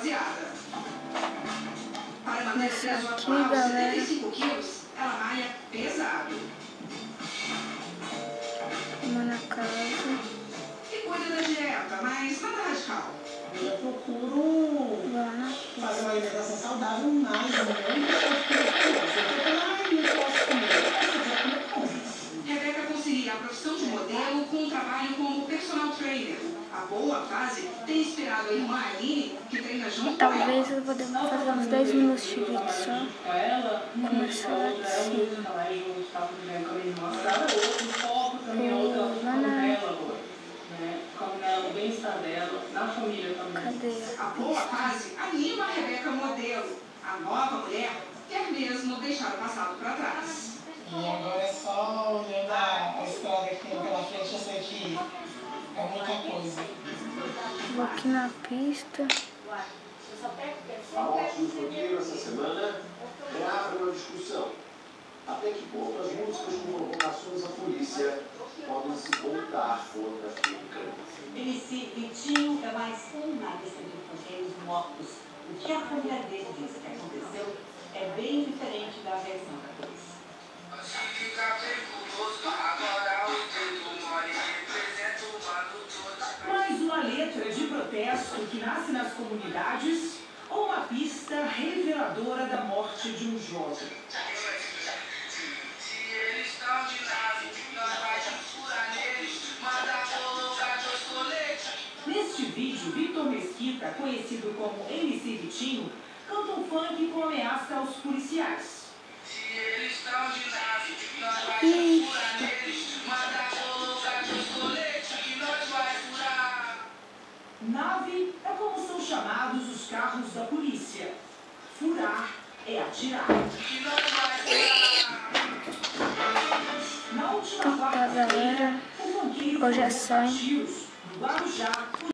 baseada. Para manter o peso aqui, atual, galera, 75 quilos, ela malha pesado. uma na casa. E cuida da dieta, mas nada radical. Eu procuro fazer uma alimentação saudável, mas Rebeca concilia a profissão de modelo com um trabalho como personal trainer. A boa fase tem inspirado a irmã Aline, que treina junto com Talvez ela. eu vou demorar fazer uns 10 minutos de vídeo só. Começar lá de cima. Cadê A boa fase anima a Rebeca modelo. A nova mulher quer mesmo deixar o passado para trás. E agora é só olhando a estrada que tem pela frente, eu sei que é muita coisa. Vou aqui na pista. A Morte do Funkeiro essa semana reabre uma discussão. Até que ponto as músicas com provocações à polícia podem se voltar contra a física? MC Vitinho é mais uma lista de funkeiros mortos. O que a família dele diz que aconteceu é bem diferente da versão da polícia. Mais uma letra de protesto que nasce nas comunidades ou uma pista reveladora da morte de um jovem? Neste vídeo, Vitor Mesquita, conhecido como MC Vitinho, canta um funk com ameaça aos policiais. Nave é como são chamados os carros da polícia. Furar é atirar. Na última Galera, quarta-feira, o funkeiro hoje é foi sonho. tiros no Guarujá.